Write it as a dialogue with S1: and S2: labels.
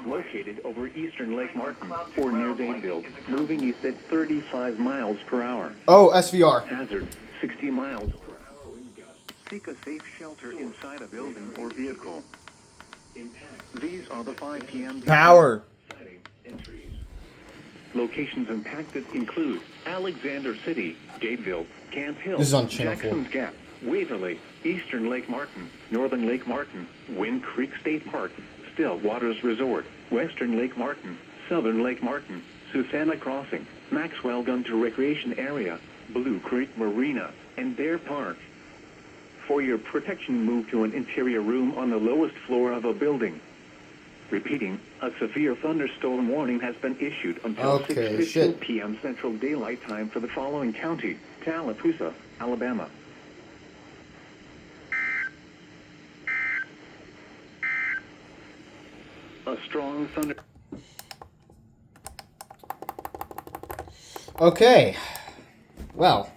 S1: located over eastern Lake Martin or near Dadeville, moving east at 35 miles per hour.
S2: Oh, SVR.
S1: Hazard, 60 miles per hour wind gusts. Seek a safe shelter inside a building or vehicle. These are the 5 p.m.
S2: Power.
S1: entries. Locations impacted include Alexander City, Dadeville, Camp Hill,
S2: This is on Channel 4.
S1: Jackson's Gap, Waverly, Eastern Lake Martin, Northern Lake Martin, Wind Creek State Park, Still Waters Resort, Western Lake Martin, Southern Lake Martin, Susanna Crossing, Maxwell Gunter Recreation Area, Blue Creek Marina, and Bear Park. For your protection, move to an interior room on the lowest floor of a building. Repeating, a severe thunderstorm warning has been issued until 6:15 p.m. Central Daylight Time for the following county: Tallapoosa, Alabama. A strong thunder...
S2: Okay. Well,